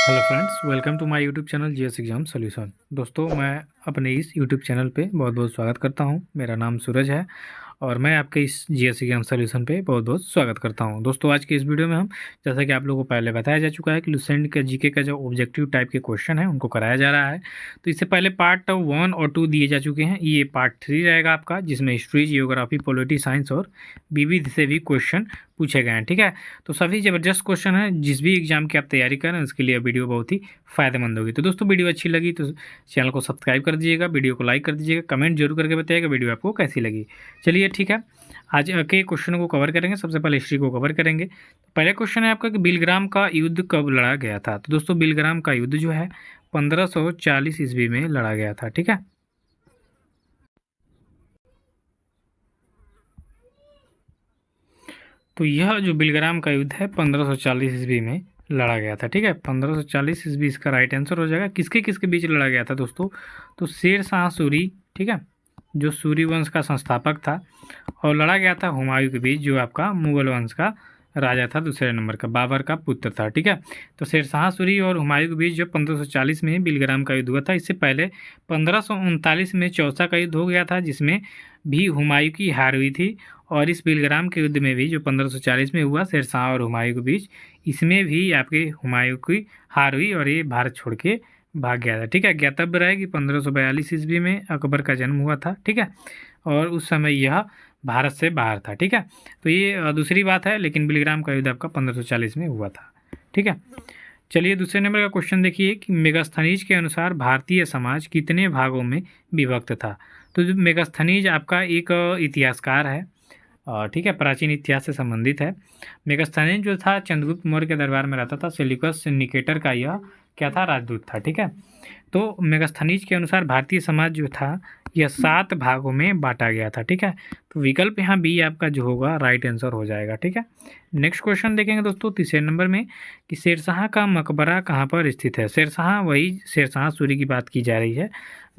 Hello friends, welcome to my YouTube channel GS exam solution. दोस्तों, मैं अपने इस यूट्यूब चैनल पे बहुत बहुत स्वागत करता हूं। मेरा नाम सूरज है और मैं आपके इस जीएस एग्जाम सॉल्यूशन पे बहुत बहुत स्वागत करता हूं। दोस्तों, आज के इस वीडियो में हम, जैसा कि आप लोगों को पहले बताया जा चुका है कि लुसेंट का जीके का जो ऑब्जेक्टिव टाइप के क्वेश्चन है उनको कराया जा रहा है। तो इससे पहले पार्ट 1 और 2 दिए जा चुके हैं। ये पार्ट 3 रहेगा आपका, जिसमें हिस्ट्री, जियोग्राफी, पॉलिटी साइंस और विविध से भी क्वेश्चन पूछे गए हैं। ठीक है, तो सभी ज़बरदस्त क्वेश्चन है। जिस भी एग्जाम की आप तैयारी कर रहे हैं उसके लिए वीडियो बहुत ही फायदेमंद होगी। तो दोस्तों, वीडियो अच्छी लगी तो चैनल को सब्सक्राइब कर दीजिएगा, वीडियो को लाइक कर दीजिएगा, कमेंट जरूर करके बताइएगा वीडियो आपको कैसी लगी। चलिए ठीक है, आज के क्वेश्चनों को कवर करेंगे। सबसे पहले हिस्ट्री को कवर करेंगे। पहला क्वेश्चन है आपका कि बिलग्राम का युद्ध कब लड़ा गया था। तो दोस्तों, बिलग्राम का युद्ध जो है 1540 ईस्वी में लड़ा गया था। ठीक है, तो यह जो बिलग्राम का युद्ध है 1540 ईस्वी में लड़ा गया था। ठीक है, 1540 ईस्वी इसका राइट आंसर हो जाएगा। किसके किसके बीच लड़ा गया था दोस्तों? तो शेर शाह सूरी, ठीक है, जो सूरी वंश का संस्थापक था, और लड़ा गया था हुमायूं के बीच, जो आपका मुगल वंश का राजा था, दूसरे नंबर का, बाबर का पुत्र था। ठीक है, तो शेर शाह सूरी और हुमायूं के बीच जो 1540 में बिलग्राम का युद्ध हुआ था। इससे पहले 1539 में चौसा का युद्ध हो गया था, जिसमें भी हुमायूं की हार हुई थी। और इस बिलग्राम के युद्ध में भी जो 1540 में हुआ शेर शाह और हुमायूं के बीच, इसमें भी आपके हुमायूं की हार हुई और ये भारत छोड़ के भाग गया था। ठीक है, ज्ञातव्य रहे कि 1542 ईस्वी में अकबर का जन्म हुआ था। ठीक है, और उस समय यह भारत से बाहर था। ठीक है, तो ये दूसरी बात है, लेकिन बिलग्राम का युद्ध आपका 1540 में हुआ था। ठीक है, चलिए दूसरे नंबर का क्वेश्चन देखिए कि मेगास्थनीज के अनुसार भारतीय समाज कितने भागों में विभक्त था। तो जो मेगास्थनीज आपका एक इतिहासकार है, ठीक है, प्राचीन इतिहास से संबंधित है। मेगास्थनीज जो था चंद्रगुप्त मौर्य के दरबार में रहता था। सेल्यूकस निकेटर का यह क्या था? राजदूत था। ठीक है, तो मेगास्थनीज के अनुसार भारतीय समाज जो था यह 7 भागों में बांटा गया था। ठीक है, तो विकल्प यहाँ बी आपका जो होगा राइट आंसर हो जाएगा। ठीक है, नेक्स्ट क्वेश्चन देखेंगे दोस्तों तीसरे नंबर में कि शेरशाह का मकबरा कहाँ पर स्थित है। शेरशाह, वही शेरशाह सूरी की बात की जा रही है,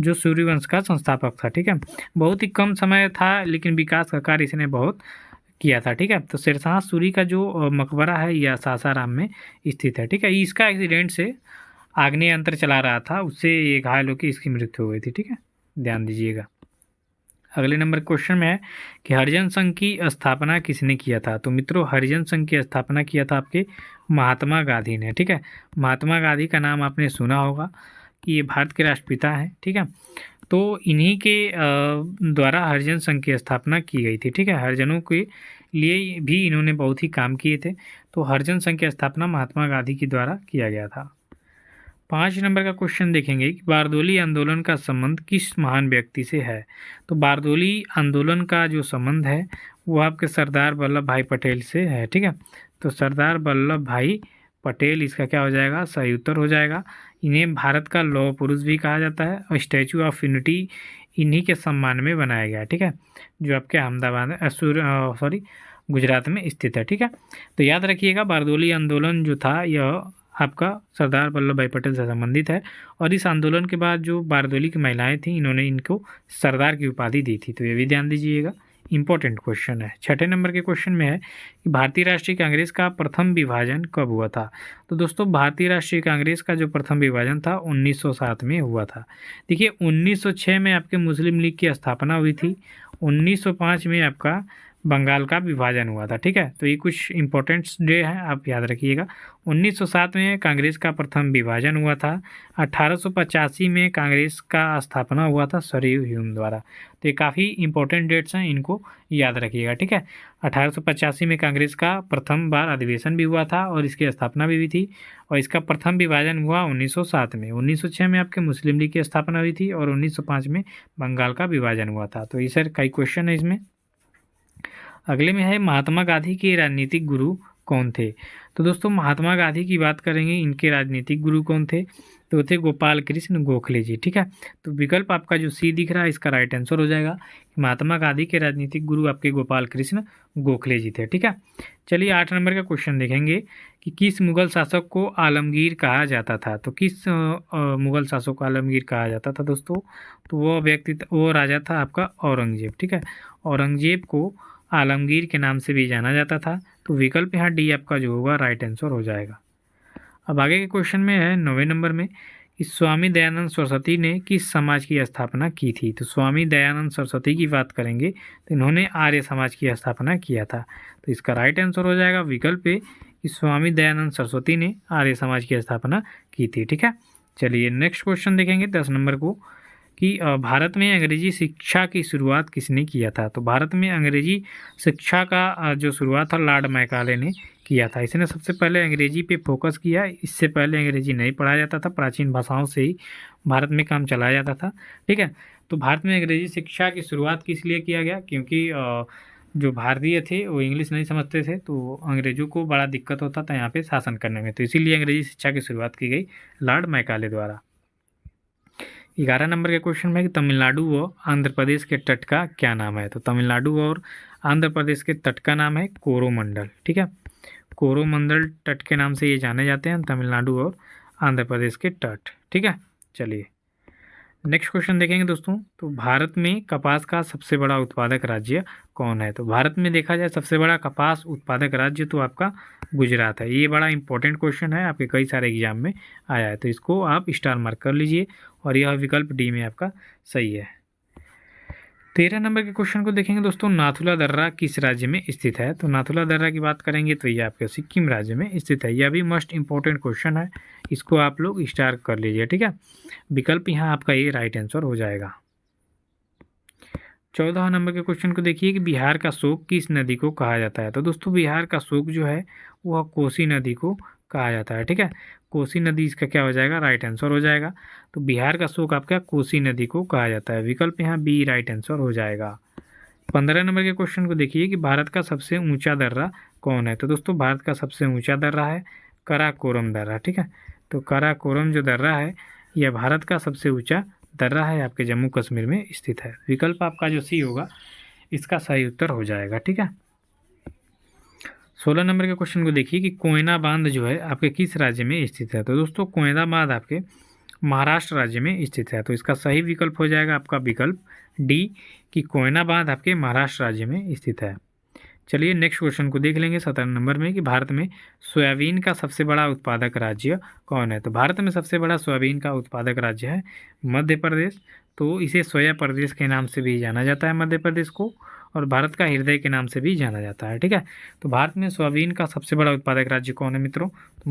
जो सूर्यवंश का संस्थापक था। ठीक है, बहुत ही कम समय था लेकिन विकास का कार्य इसने बहुत किया था। ठीक है, तो शेरशाह सूरी का जो मकबरा है यह सासाराम में स्थित है। ठीक है, इसका एक्सीडेंट से आग्नेय यंत्र चला रहा था, उससे ये घायल होकर इसकी मृत्यु हो गई थी। ठीक है, ध्यान दीजिएगा। अगले नंबर क्वेश्चन में है कि हरिजन संघ की स्थापना किसने किया था। तो मित्रों, हरिजन संघ की स्थापना किया था आपके महात्मा गांधी ने। ठीक है, महात्मा गांधी का नाम आपने सुना होगा कि ये भारत के राष्ट्रपिता हैं। ठीक है, तो इन्हीं के द्वारा हरिजन संघ की स्थापना की गई थी। ठीक है, हरिजनों के लिए भी इन्होंने बहुत ही काम किए थे। तो हरिजन संघ की स्थापना महात्मा गांधी के द्वारा किया गया था। 5 नंबर का क्वेश्चन देखेंगे कि बारदोली आंदोलन का संबंध किस महान व्यक्ति से है। तो बारदोली आंदोलन का जो संबंध है वो आपके सरदार वल्लभ भाई पटेल से है। ठीक है, तो सरदार वल्लभ भाई पटेल इसका क्या हो जाएगा? सही उत्तर हो जाएगा। इन्हें भारत का लौह पुरुष भी कहा जाता है और स्टैचू ऑफ यूनिटी इन्हीं के सम्मान में बनाया गया। ठीक है, जो आपके अहमदाबाद गुजरात में स्थित है। ठीक है, तो याद रखिएगा बारदोली आंदोलन जो था यह आपका सरदार वल्लभ भाई पटेल से संबंधित है। और इस आंदोलन के बाद जो बारदोली की महिलाएं थीं, इन्होंने इनको सरदार की उपाधि दी थी। तो ये भी ध्यान दीजिएगा, इंपॉर्टेंट क्वेश्चन है। 6 नंबर के क्वेश्चन में है कि भारतीय राष्ट्रीय कांग्रेस का प्रथम विभाजन कब हुआ था। तो दोस्तों, भारतीय राष्ट्रीय कांग्रेस का जो प्रथम विभाजन था 1907 में हुआ था। देखिए, 1906 में आपके मुस्लिम लीग की स्थापना हुई थी। 1905 में आपका बंगाल का विभाजन हुआ था। ठीक है, तो ये कुछ इंपॉर्टेंट डे है, आप याद रखिएगा। 1907 में कांग्रेस का प्रथम विभाजन हुआ था। 1885 में कांग्रेस का स्थापना हुआ था सर ह्यूम द्वारा। तो ये काफ़ी इंपॉर्टेंट डेट्स हैं, इनको याद रखिएगा। ठीक है, 1885 में कांग्रेस का प्रथम बार अधिवेशन भी हुआ था और इसकी स्थापना भी हुई थी। और इसका प्रथम विभाजन हुआ 1907 में। 1906 में आपके मुस्लिम लीग की स्थापना हुई थी और 1905 में बंगाल का विभाजन हुआ था। तो ये सर कई क्वेश्चन है इसमें। अगले में है महात्मा गांधी के राजनीतिक गुरु कौन थे। तो दोस्तों, महात्मा गांधी की बात करेंगे, इनके राजनीतिक गुरु कौन थे? तो थे गोपाल कृष्ण गोखले जी। ठीक है, तो विकल्प आपका जो सी दिख रहा है इसका राइट आंसर हो जाएगा। महात्मा गांधी के राजनीतिक गुरु आपके गोपाल कृष्ण गोखले जी थे। ठीक है, चलिए 8 नंबर का क्वेश्चन देखेंगे कि किस मुगल शासक को आलमगीर कहा जाता था। तो किस मुगल शासक को आलमगीर कहा जाता था दोस्तों? तो वो राजा था आपका औरंगजेब। ठीक है, औरंगजेब को आलमगीर के नाम से भी जाना जाता था। तो विकल्प यहाँ डी आपका जो होगा राइट आंसर हो जाएगा। अब आगे के क्वेश्चन में है 9वें नंबर में कि स्वामी दयानंद सरस्वती ने किस समाज की स्थापना की थी। तो स्वामी दयानंद सरस्वती की बात करेंगे तो इन्होंने आर्य समाज की स्थापना किया था। तो इसका राइट आंसर हो जाएगा विकल्प ए कि स्वामी दयानंद सरस्वती ने आर्य समाज की स्थापना की थी। ठीक है, चलिए नेक्स्ट क्वेश्चन देखेंगे 10 नंबर को कि भारत में अंग्रेजी शिक्षा की शुरुआत किसने किया था। तो भारत में अंग्रेजी शिक्षा का जो शुरुआत था लॉर्ड मैकाले ने किया था। इसने सबसे पहले अंग्रेजी पे फोकस किया। इससे पहले अंग्रेजी नहीं पढ़ाया जाता था, प्राचीन भाषाओं से ही भारत में काम चलाया जाता था। ठीक है, तो भारत में अंग्रेजी शिक्षा की शुरुआत किस लिए किया गया, क्योंकि जो भारतीय थे वो इंग्लिश नहीं समझते थे, तो अंग्रेजों को बड़ा दिक्कत होता था यहाँ पे शासन करने में, तो इसीलिए अंग्रेजी शिक्षा की शुरुआत की गई लॉर्ड मैकाले द्वारा। 11 नंबर के क्वेश्चन में कि तमिलनाडु व आंध्र प्रदेश के तट का क्या नाम है। तो तमिलनाडु और आंध्र प्रदेश के तट का नाम है कोरोमंडल। ठीक है, कोरोमंडल तट के नाम से ये जाने जाते हैं तमिलनाडु और आंध्र प्रदेश के तट। ठीक है, चलिए नेक्स्ट क्वेश्चन देखेंगे दोस्तों। तो भारत में कपास का सबसे बड़ा उत्पादक राज्य कौन है। तो भारत में देखा जाए सबसे बड़ा कपास उत्पादक राज्य तो आपका गुजरात है। ये बड़ा इंपॉर्टेंट क्वेश्चन है, आपके कई सारे एग्जाम में आया है, तो इसको आप स्टार मार्क कर लीजिए और यह विकल्प डी में आपका सही है। 13 नंबर के क्वेश्चन को देखेंगे दोस्तों, नाथुला दर्रा किस राज्य में स्थित है। तो नाथुला दर्रा की बात करेंगे तो ये आपके सिक्किम राज्य में स्थित है। यह भी मोस्ट इंपॉर्टेंट क्वेश्चन है, इसको आप लोग स्टार कर लीजिए। ठीक है, विकल्प यहाँ आपका ये राइट आंसर हो जाएगा। 14 नंबर के क्वेश्चन को देखिए कि बिहार का शोक किस नदी को कहा जाता है। तो दोस्तों बिहार का शोक जो है वह कोसी नदी को कहा जाता है। ठीक है, कोसी नदी इसका क्या हो जाएगा, राइट आंसर हो जाएगा। तो बिहार का शोक आपका कोसी नदी को कहा जाता है, विकल्प यहाँ बी राइट आंसर हो जाएगा। 15 नंबर के क्वेश्चन को देखिए कि भारत का सबसे ऊंचा दर्रा कौन है। तो दोस्तों भारत का सबसे ऊंचा दर्रा है काराकोरम दर्रा। ठीक है, तो काराकोरम जो दर्रा है यह भारत का सबसे ऊंचा दर्रा है, आपके जम्मू कश्मीर में स्थित है। विकल्प आपका जो सी होगा इसका सही उत्तर हो जाएगा। ठीक है, 16 नंबर के क्वेश्चन को देखिए कि कोयना बांध जो है आपके किस राज्य में स्थित है। तो दोस्तों कोयना बांध आपके महाराष्ट्र राज्य में स्थित है, तो इसका सही विकल्प हो जाएगा आपका विकल्प डी कि कोयना बांध आपके महाराष्ट्र राज्य में स्थित है। चलिए नेक्स्ट क्वेश्चन को देख लेंगे 17 नंबर में कि भारत में सोयाबीन का सबसे बड़ा उत्पादक राज्य कौन है। तो भारत में सबसे बड़ा सोयाबीन का उत्पादक राज्य है मध्य प्रदेश। तो इसे सोया प्रदेश के नाम से भी जाना जाता है मध्य प्रदेश को, और भारत का हृदय के नाम से भी जाना जाता है। ठीक है, तो भारत में सोयाबीन का सबसे बड़ा उत्पादक राज्य कौन है मित्रों, तो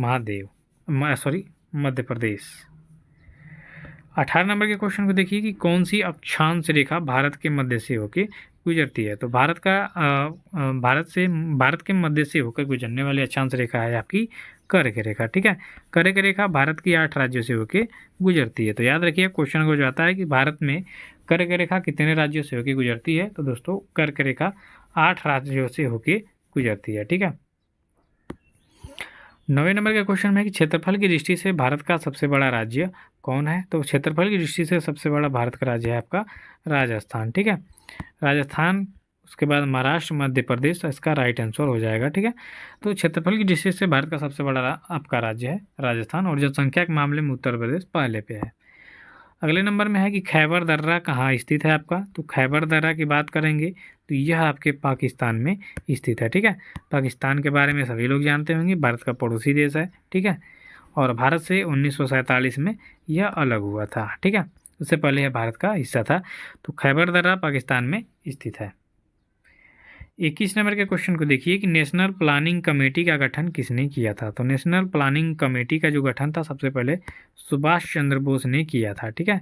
मध्य प्रदेश। 18 नंबर के क्वेश्चन को देखिए कि कौन सी अक्षांश रेखा भारत के मध्य से होकर गुजरती है। तो भारत के मध्य से होकर गुजरने वाली अक्षांश रेखा है आपकी कर्क रेखा। ठीक है, कर्क रेखा भारत की 8 राज्यों से होकर गुजरती है। तो याद रखिए क्वेश्चन को जो आता है कि भारत में कर्क रेखा कितने राज्यों से होकर गुजरती है, तो दोस्तों कर्क रेखा 8 राज्यों से होकर गुजरती है। ठीक है, 9वें नंबर का क्वेश्चन है कि क्षेत्रफल की दृष्टि से भारत का सबसे बड़ा राज्य कौन है। तो क्षेत्रफल की दृष्टि से सबसे बड़ा भारत का राज्य है आपका राजस्थान। ठीक है, राजस्थान, उसके बाद महाराष्ट्र, मध्य प्रदेश, इसका राइट आंसर हो जाएगा। ठीक है, तो क्षेत्रफल की दृष्टि से भारत का सबसे बड़ा आपका राज्य है राजस्थान, और जनसंख्या के मामले में उत्तर प्रदेश पहले पे है। अगले नंबर में है कि खैबर दर्रा कहाँ स्थित है आपका। तो खैबर दर्रा की बात करेंगे तो यह आपके पाकिस्तान में स्थित है। ठीक है, पाकिस्तान के बारे में सभी लोग जानते होंगे, भारत का पड़ोसी देश है। ठीक है, और भारत से 1947 में यह अलग हुआ था। ठीक है, उससे पहले यह भारत का हिस्सा था। तो खैबर दर्रा पाकिस्तान में स्थित है। 21 नंबर के क्वेश्चन को देखिए कि नेशनल प्लानिंग कमेटी का गठन किसने किया था। तो नेशनल प्लानिंग कमेटी का जो गठन था सबसे पहले सुभाष चंद्र बोस ने किया था। ठीक है,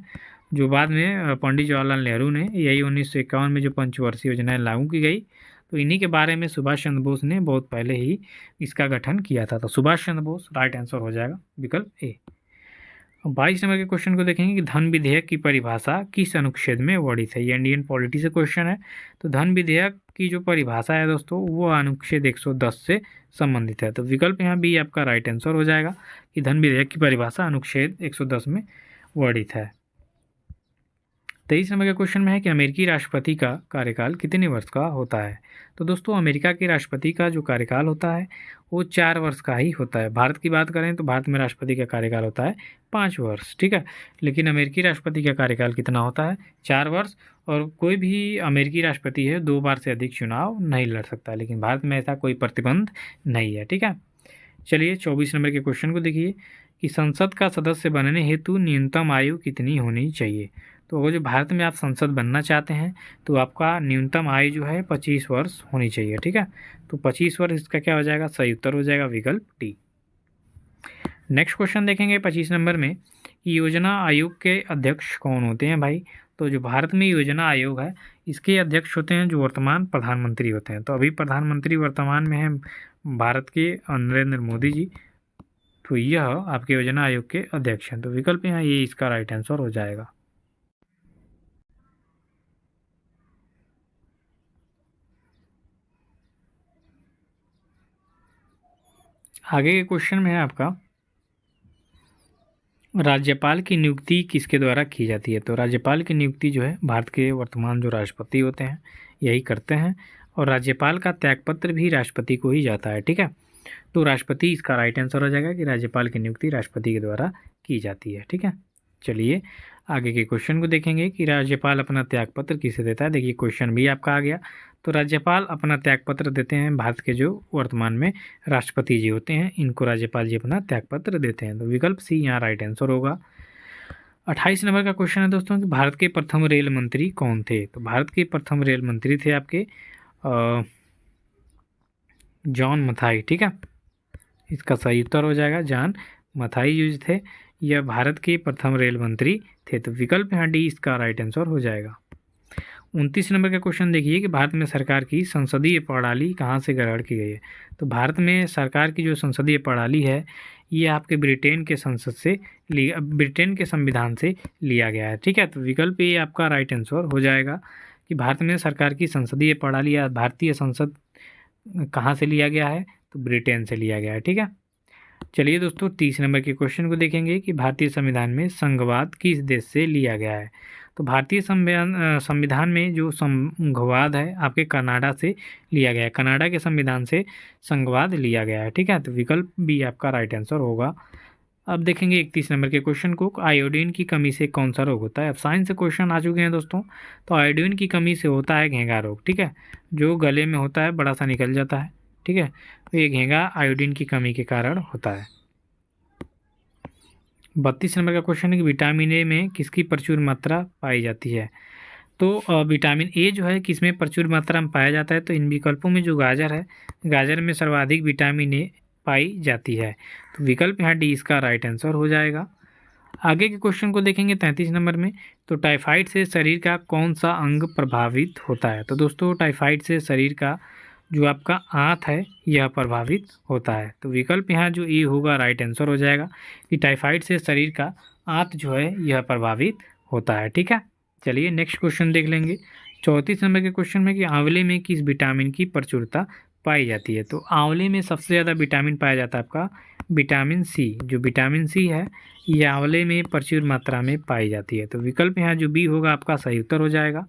जो बाद में पंडित जवाहरलाल नेहरू ने, यही 1951 में जो पंचवर्षीय योजनाएं लागू की गई, तो इन्हीं के बारे में सुभाष चंद्र बोस ने बहुत पहले ही इसका गठन किया था। तो सुभाष चंद्र बोस राइट आंसर हो जाएगा विकल्प ए। 22 नंबर के क्वेश्चन को देखेंगे कि धन विधेयक की परिभाषा किस अनुच्छेद में वर्णित है। ये इंडियन पॉलिटी से क्वेश्चन है। तो धन विधेयक की जो परिभाषा है दोस्तों वो अनुच्छेद 110 से संबंधित है। तो विकल्प यहाँ बी आपका राइट आंसर हो जाएगा कि धन विधेयक की परिभाषा अनुच्छेद 110 में वर्णित है। 23 नंबर के क्वेश्चन में है कि अमेरिकी राष्ट्रपति का कार्यकाल कितने वर्ष का होता है। तो दोस्तों अमेरिका के राष्ट्रपति का जो कार्यकाल होता है वो 4 वर्ष का ही होता है। भारत की बात करें तो भारत में राष्ट्रपति का कार्यकाल होता है 5 वर्ष। ठीक है, लेकिन अमेरिकी राष्ट्रपति का कार्यकाल कितना होता है, 4 वर्ष, और कोई भी अमेरिकी राष्ट्रपति है 2 बार से अधिक चुनाव नहीं लड़ सकता, लेकिन भारत में ऐसा कोई प्रतिबंध नहीं है। ठीक है, चलिए 24 नंबर के क्वेश्चन को देखिए कि संसद का सदस्य बनने हेतु न्यूनतम आयु कितनी होनी चाहिए। तो अगर जो भारत में आप संसद बनना चाहते हैं तो आपका न्यूनतम आयु जो है 25 वर्ष होनी चाहिए। ठीक है, तो 25 वर्ष इसका क्या हो जाएगा, सही उत्तर हो जाएगा विकल्प डी। नेक्स्ट क्वेश्चन देखेंगे 25 नंबर में, योजना आयोग के अध्यक्ष कौन होते हैं भाई। तो जो भारत में योजना आयोग है इसके अध्यक्ष होते हैं जो वर्तमान प्रधानमंत्री होते हैं। तो अभी प्रधानमंत्री वर्तमान में है भारत के नरेंद्र मोदी जी। तो यह आपके योजना आयोग के अध्यक्ष हैं। तो विकल्प यहाँ ये इसका राइट आंसर हो जाएगा। आगे के क्वेश्चन में है आपका, राज्यपाल की नियुक्ति किसके द्वारा की जाती है। तो राज्यपाल की नियुक्ति जो है भारत के वर्तमान जो राष्ट्रपति होते हैं यही करते हैं, और राज्यपाल का त्यागपत्र भी राष्ट्रपति को ही जाता है। ठीक है, तो राष्ट्रपति इसका राइट आंसर हो जाएगा कि राज्यपाल की नियुक्ति राष्ट्रपति के द्वारा की जाती है। ठीक है, चलिए आगे के क्वेश्चन को देखेंगे कि राज्यपाल अपना त्यागपत्र किसे देता है। देखिए क्वेश्चन भी आपका आ गया। तो राज्यपाल अपना त्यागपत्र देते हैं भारत के जो वर्तमान में राष्ट्रपति जी होते हैं, इनको राज्यपाल जी अपना त्यागपत्र देते हैं। तो विकल्प सी यहाँ राइट आंसर होगा। 28 नंबर का क्वेश्चन है दोस्तों कि भारत के प्रथम रेल मंत्री कौन थे। तो भारत के प्रथम रेल मंत्री थे आपके जॉन मथाई। ठीक है, इसका सही उत्तर हो जाएगा जॉन मथाई यूज थे, यह भारत के प्रथम रेल मंत्री थे। तो विकल्प यहाँ डी इसका राइट आंसर हो जाएगा। 29 नंबर का क्वेश्चन देखिए कि भारत में सरकार की संसदीय प्रणाली कहाँ से ग्रहण की गई है। तो भारत में सरकार की जो संसदीय प्रणाली है ये आपके ब्रिटेन के ब्रिटेन के संविधान से लिया गया है। ठीक है, तो विकल्प ये आपका राइट आंसर हो जाएगा कि भारत में सरकार की संसदीय प्रणाली या भारतीय संसद कहाँ से लिया गया है, तो ब्रिटेन से लिया गया है। ठीक है, चलिए दोस्तों 30 नंबर के क्वेश्चन को देखेंगे कि भारतीय संविधान में संघवाद किस देश से लिया गया है। तो भारतीय संविधान में जो संघवाद है आपके कनाडा से लिया गया है, कनाडा के संविधान से संघवाद लिया गया है। ठीक है, तो विकल्प बी आपका राइट आंसर होगा। अब देखेंगे 31 नंबर के क्वेश्चन को, आयोडीन की कमी से कौन सा रोग होता है। अब साइंस से क्वेश्चन आ चुके हैं दोस्तों। तो आयोडीन की कमी से होता है घेंगा रोग। ठीक है, जो गले में होता है बड़ा सा निकल जाता है। ठीक है, तो ये घेंगा आयोडीन की कमी के कारण होता है। 32 नंबर का क्वेश्चन है कि विटामिन ए में किसकी प्रचुर मात्रा पाई जाती है। तो विटामिन ए जो है किसमें प्रचुर मात्रा में पाया जाता है। तो इन विकल्पों में जो गाजर है, गाजर में सर्वाधिक विटामिन ए पाई जाती है। तो विकल्प यहाँ डी इसका राइट आंसर हो जाएगा। आगे के क्वेश्चन को देखेंगे 33 नंबर में, तो टाइफाइड से शरीर का कौन सा अंग प्रभावित होता है। तो दोस्तों टाइफाइड से शरीर का जो आपका आंत है यह प्रभावित होता है। तो विकल्प यहाँ जो ए होगा राइट आंसर हो जाएगा कि टाइफाइड से शरीर का आंत जो है यह प्रभावित होता है। ठीक है, चलिए नेक्स्ट क्वेश्चन देख लेंगे 34 नंबर के क्वेश्चन में कि आंवले में किस विटामिन की प्रचुरता पाई जाती है। तो आंवले में सबसे ज़्यादा विटामिन पाया जाता है आपका विटामिन सी। जो विटामिन सी है ये आंवले में प्रचुर मात्रा में पाई जाती है। तो विकल्प यहाँ जो बी होगा आपका सही उत्तर हो जाएगा।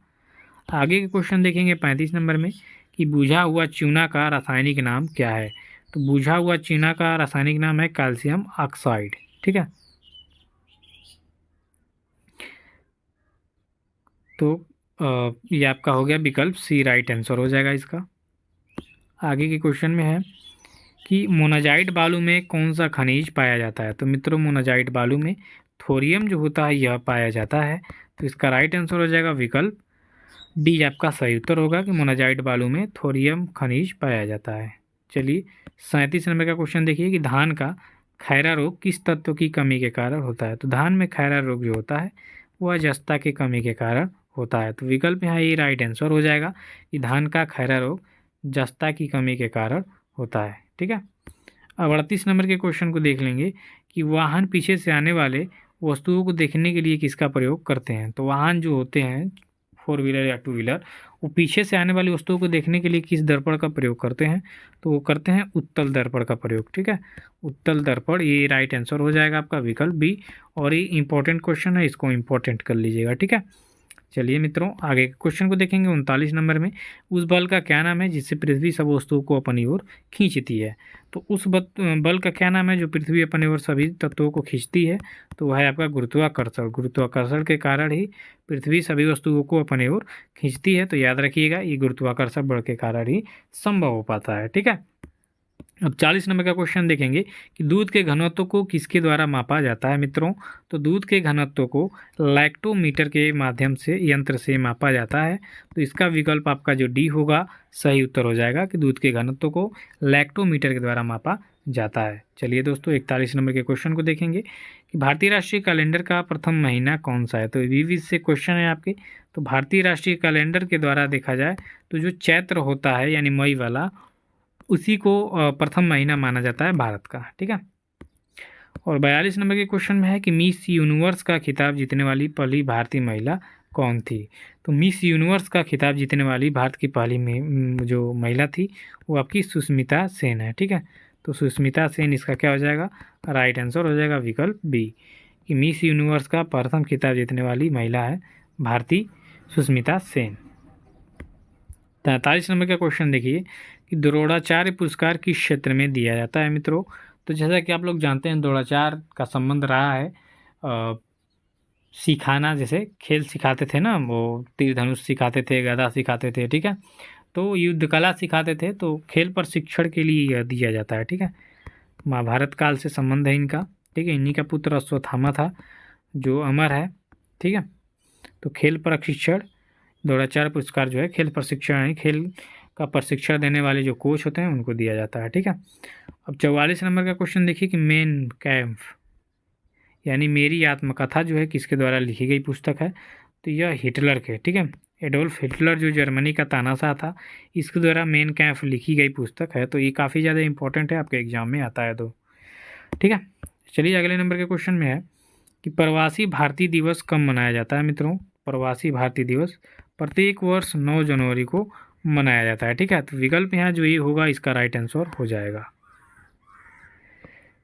आगे के क्वेश्चन देखेंगे 35 नंबर में कि बुझा हुआ चूना का रासायनिक नाम क्या है। तो बुझा हुआ चूना का रासायनिक नाम है कैल्शियम ऑक्साइड। ठीक है, तो ये आपका हो गया विकल्प सी राइट आंसर हो जाएगा इसका। आगे के क्वेश्चन में है कि मोनाजाइट बालू में कौन सा खनिज पाया जाता है। तो मित्रों मोनाजाइट बालू में थोरियम जो होता है यह पाया जाता है। तो इसका राइट आंसर हो जाएगा विकल्प डी आपका सही उत्तर होगा कि मोनाजाइट बालू में थोरियम खनिज पाया जाता है। चलिए 37 नंबर का क्वेश्चन देखिए कि धान का खैरा रोग किस तत्व की कमी के कारण होता है। तो धान में खैरा रोग जो होता है वह जस्ता की कमी के कारण होता है। तो विकल्प यहाँ ये राइट आंसर हो जाएगा कि धान का खैरा रोग जस्ता की कमी के कारण होता है। ठीक है, अब 38 नंबर के क्वेश्चन को देख लेंगे कि वाहन पीछे से आने वाले वस्तुओं को देखने के लिए किसका प्रयोग करते हैं। तो वाहन जो होते हैं 4 व्हीलर या 2 व्हीलर वो पीछे से आने वाली वस्तुओं को देखने के लिए किस दर्पण का प्रयोग करते हैं। तो वो करते हैं उत्तल दर्पण का प्रयोग। ठीक है, उत्तल दर्पण ये राइट आंसर हो जाएगा आपका विकल्प बी। और ये इंपॉर्टेंट क्वेश्चन है, इसको इंपॉर्टेंट कर लीजिएगा। ठीक है, चलिए मित्रों आगे के क्वेश्चन को देखेंगे 39 नंबर में, उस बल का क्या नाम है जिससे पृथ्वी सब वस्तुओं को अपनी ओर खींचती है। तो उस बल का क्या नाम है जो पृथ्वी अपनी ओर सभी तत्वों को खींचती है। तो वह है आपका गुरुत्वाकर्षण। गुरुत्वाकर्षण के कारण ही पृथ्वी सभी वस्तुओं को अपनी ओर खींचती है। तो याद रखिएगा ये गुरुत्वाकर्षण बल के कारण ही संभव हो पाता है। ठीक है, अब 40 नंबर का क्वेश्चन देखेंगे कि दूध के घनत्व को किसके द्वारा मापा जाता है मित्रों। तो दूध के घनत्व को लैक्टोमीटर के माध्यम से यंत्र से मापा जाता है। तो इसका विकल्प आपका जो डी होगा सही उत्तर हो जाएगा कि दूध के घनत्व को लैक्टोमीटर के द्वारा मापा जाता है। चलिए दोस्तों 41 नंबर के क्वेश्चन को देखेंगे कि भारतीय राष्ट्रीय कैलेंडर का प्रथम महीना कौन सा है। तो विविध से क्वेश्चन है आपके। तो भारतीय राष्ट्रीय कैलेंडर के द्वारा देखा जाए तो जो चैत्र होता है यानी मई वाला, उसी को प्रथम महीना माना जाता है भारत का। ठीक है। और 42 नंबर के क्वेश्चन में है कि मिस यूनिवर्स का खिताब जीतने वाली पहली भारतीय महिला कौन थी। तो मिस यूनिवर्स का खिताब जीतने वाली भारत की पहली में जो महिला थी वो आपकी सुष्मिता सेन है। ठीक है। तो सुष्मिता सेन इसका क्या हो जाएगा, राइट आंसर हो जाएगा विकल्प बी, कि मिस यूनिवर्स का प्रथम खिताब जीतने वाली महिला है भारतीय सुष्मिता सेन। 43 नंबर का क्वेश्चन देखिए कि द्रोणाचार्य पुरस्कार किस क्षेत्र में दिया जाता है मित्रों। तो जैसा कि आप लोग जानते हैं द्रोणाचार्य का संबंध रहा है सिखाना, जैसे खेल सिखाते थे ना, वो तीर धनुष सिखाते थे, गदा सिखाते थे। ठीक है। तो युद्ध कला सिखाते थे, तो खेल प्रशिक्षण के लिए यह दिया जाता है। ठीक है। महाभारत काल से संबंध है इनका। ठीक है। इन्हीं का पुत्र अश्वत्थामा था जो अमर है। ठीक है। तो खेल प्रशिक्षण द्रोणाचार्य पुरस्कार जो है खेल प्रशिक्षण है, खेल का प्रशिक्षण देने वाले जो कोच होते हैं उनको दिया जाता है। ठीक है। अब 44 नंबर का क्वेश्चन देखिए कि मेन कैम्प यानी मेरी आत्मकथा जो है किसके द्वारा लिखी गई पुस्तक है। तो यह हिटलर के, ठीक है, एडोल्फ हिटलर जो जर्मनी का तानाशाह था, इसके द्वारा मेन कैम्प लिखी गई पुस्तक है। तो ये काफ़ी ज़्यादा इंपॉर्टेंट है, आपके एग्जाम में आता है। तो ठीक है। चलिए अगले नंबर के क्वेश्चन में है कि प्रवासी भारतीय दिवस कब मनाया जाता है मित्रों। प्रवासी भारतीय दिवस प्रत्येक वर्ष 9 जनवरी को मनाया जाता है। ठीक है। तो विकल्प यहाँ जो ये होगा इसका राइट आंसर हो जाएगा।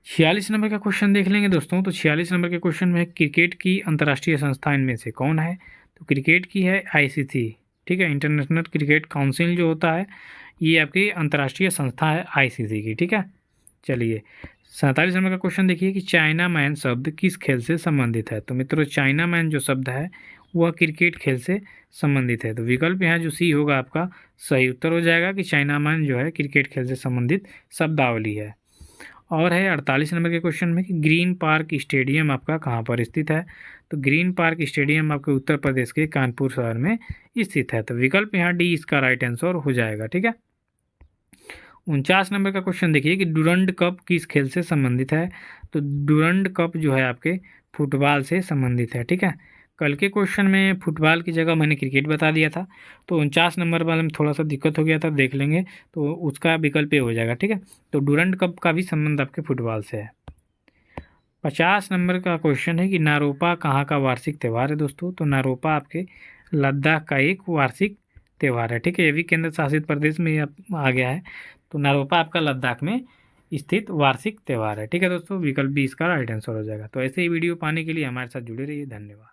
46 नंबर का क्वेश्चन देख लेंगे दोस्तों। तो 46 नंबर के क्वेश्चन में क्रिकेट की अंतर्राष्ट्रीय संस्था इनमें से कौन है। तो क्रिकेट की है ICC। ठीक है। इंटरनेशनल क्रिकेट काउंसिल जो होता है ये आपकी अंतर्राष्ट्रीय संस्था है ICC की। ठीक है। चलिए 47 नंबर का क्वेश्चन देखिए कि चाइना मैन शब्द किस खेल से संबंधित है। तो मित्रों चाइना मैन जो शब्द है वह क्रिकेट खेल से संबंधित है। तो विकल्प यहाँ जो सी होगा आपका सही उत्तर हो जाएगा कि चाइना मैन जो है क्रिकेट खेल से संबंधित शब्दावली है। और है 48 नंबर के क्वेश्चन में कि ग्रीन पार्क स्टेडियम आपका कहाँ पर स्थित है। तो ग्रीन पार्क स्टेडियम आपके उत्तर प्रदेश के कानपुर शहर में स्थित है। तो विकल्प यहाँ डी इसका राइट आंसर हो जाएगा। ठीक है। 49 नंबर का क्वेश्चन देखिए कि डुरंड कप किस खेल से संबंधित है। तो डुरंड कप जो है आपके फुटबॉल से संबंधित है। ठीक है। कल के क्वेश्चन में फुटबॉल की जगह मैंने क्रिकेट बता दिया था, तो 49 नंबर वाले में थोड़ा सा दिक्कत हो गया था, देख लेंगे तो उसका विकल्प ये हो जाएगा। ठीक है। तो डुरंड कप का भी संबंध आपके फुटबॉल से है। 50 नंबर का क्वेश्चन है कि नारोपा कहाँ का वार्षिक त्यौहार है दोस्तों। तो नारोपा आपके लद्दाख का एक वार्षिक त्यौहार है। ठीक है। ये भी केंद्र शासित प्रदेश में आ गया है। तो नारोपा आपका लद्दाख में स्थित वार्षिक त्यौहार है। ठीक है दोस्तों, विकल्प भी इसका राइट आंसर हो जाएगा। तो ऐसे ही वीडियो पाने के लिए हमारे साथ जुड़े रहिए। धन्यवाद।